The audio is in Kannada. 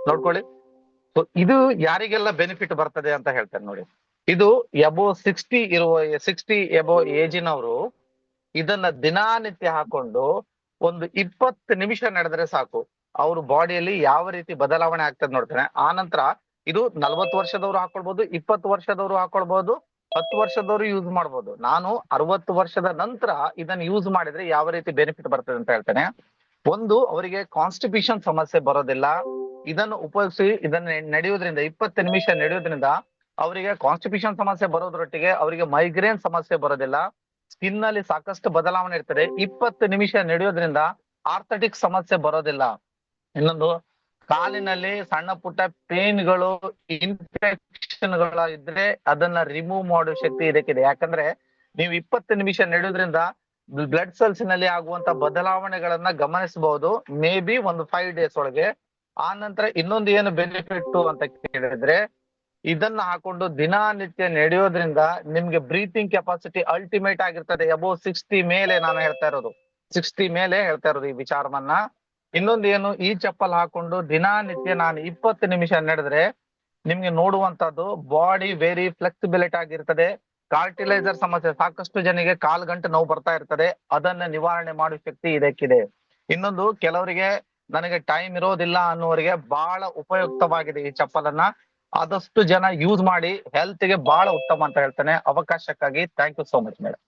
ನೋಡ್ಕೊಳ್ಳಿ. ಸೊ ಇದು ಯಾರಿಗೆಲ್ಲ ಬೆನಿಫಿಟ್ ಬರ್ತದೆ ಅಂತ ಹೇಳ್ತೇನೆ ನೋಡಿ. ಇದು ಎಬೋ 60 ಎಬೋ ಏಜಿನವರು ಇದನ್ನ ದಿನಾನಿತ್ಯ ಹಾಕೊಂಡು ಒಂದು 20 ನಿಮಿಷ ನಡೆದ್ರೆ ಸಾಕು, ಅವ್ರ ಬಾಡಿಯಲ್ಲಿ ಯಾವ ರೀತಿ ಬದಲಾವಣೆ ಆಗ್ತದೆ ನೋಡ್ತೇನೆ. ಆ ನಂತರ ಇದು 40 ವರ್ಷದವರು ಹಾಕೊಳ್ಬಹುದು, 20 ವರ್ಷದವರು ಹಾಕೊಳ್ಬಹುದು, 10 ವರ್ಷದವರು ಯೂಸ್ ಮಾಡ್ಬೋದು. ನಾನು 60 ವರ್ಷದ ನಂತರ ಇದನ್ನ ಯೂಸ್ ಮಾಡಿದ್ರೆ ಯಾವ ರೀತಿ ಬೆನಿಫಿಟ್ ಬರ್ತದೆ ಅಂತ ಹೇಳ್ತೇನೆ. ಒಂದು, ಅವರಿಗೆ ಕಾನ್ಸ್ಟಿಪೇಷನ್ ಸಮಸ್ಯೆ ಬರೋದಿಲ್ಲ. ಇದನ್ನು ಉಪಯೋಗಿಸಿ ಇದನ್ನ ನಡೆಯೋದ್ರಿಂದ 20 ನಿಮಿಷ ನಡೆಯೋದ್ರಿಂದ ಅವರಿಗೆ ಕಾನ್ಸ್ಟಿಪೇಷನ್ ಸಮಸ್ಯೆ ಬರೋದ್ರೊಟ್ಟಿಗೆ ಅವರಿಗೆ ಮೈಗ್ರೇನ್ ಸಮಸ್ಯೆ ಬರೋದಿಲ್ಲ. ಸ್ಕಿನ್ ಅಲ್ಲಿ ಸಾಕಷ್ಟು ಬದಲಾವಣೆ ಇರ್ತದೆ. 20 ನಿಮಿಷ ನಡೆಯೋದ್ರಿಂದ ಆರ್ಥೆಟಿಕ್ ಸಮಸ್ಯೆ ಬರೋದಿಲ್ಲ. ಇನ್ನೊಂದು, ಕಾಲಿನಲ್ಲಿ ಸಣ್ಣ ಪುಟ್ಟ ಪೇನ್ಗಳು, ಇನ್ಫೆಕ್ಷನ್ ಗಳ ಇದ್ರೆ ಅದನ್ನ ರಿಮೂವ್ ಮಾಡೋ ಶಕ್ತಿ ಇದಕ್ಕಿದೆ. ಯಾಕಂದ್ರೆ ನೀವು 20 ನಿಮಿಷ ನಡೆಯೋದ್ರಿಂದ ಬ್ಲಡ್ ಸೆಲ್ಸ್ ನಲ್ಲಿ ಆಗುವಂತ ಬದಲಾವಣೆಗಳನ್ನ ಗಮನಿಸಬಹುದು, ಮೇ ಬಿ ಒಂದು 5 ಡೇಸ್ ಒಳಗೆ. ಆ ನಂತರ ಇನ್ನೊಂದು ಏನು ಬೆನಿಫಿಟ್ ಅಂತ ಕೇಳಿದ್ರೆ, ಇದನ್ನ ಹಾಕೊಂಡು ದಿನನಿತ್ಯ ನಡೆಯೋದ್ರಿಂದ ನಿಮ್ಗೆ ಬ್ರೀತಿಂಗ್ ಕೆಪಾಸಿಟಿ ಅಲ್ಟಿಮೇಟ್ ಆಗಿರ್ತದೆ. ಅಬೌವ್ 60 ಮೇಲೆ ನಾನು ಹೇಳ್ತಾ ಇರೋದು, 60 ಮೇಲೆ ಹೇಳ್ತಾ ಇರೋದು ಈ ವಿಚಾರವನ್ನ. ಇನ್ನೊಂದು ಏನು, ಈ ಚಪ್ಪಲ್ ಹಾಕೊಂಡು ದಿನನಿತ್ಯ ನಾನು 20 ನಿಮಿಷ ನಡೆದ್ರೆ ನಿಮ್ಗೆ ನೋಡುವಂತದ್ದು ಬಾಡಿ ವೆರಿ ಫ್ಲೆಕ್ಸಿಬಿಲಿಟಿ ಆಗಿರ್ತದೆ. ಕಾರ್ಟಿಲೈಸರ್ ಸಮಸ್ಯೆ, ಸಾಕಷ್ಟು ಜನಿಗೆ ಕಾಲ್ಗಂಟು ನೋವು ಬರ್ತಾ ಇರ್ತದೆ, ಅದನ್ನ ನಿವಾರಣೆ ಮಾಡುವ ಶಕ್ತಿ ಇದಕ್ಕಿದೆ. ಇನ್ನೊಂದು, ಕೆಲವರಿಗೆ ನನಗೆ ಟೈಮ್ ಇರೋದಿಲ್ಲ ಅನ್ನೋರಿಗೆ ಬಹಳ ಉಪಯುಕ್ತವಾಗಿದೆ ಈ ಚಪ್ಪಲನ್ನ. ಆದಷ್ಟು ಜನ ಯೂಸ್ ಮಾಡಿ, ಹೆಲ್ತ್ ಗೆ ಬಹಳ ಉತ್ತಮ ಅಂತ ಹೇಳ್ತೇನೆ. ಅವಕಾಶಕ್ಕಾಗಿ thank you so much madam.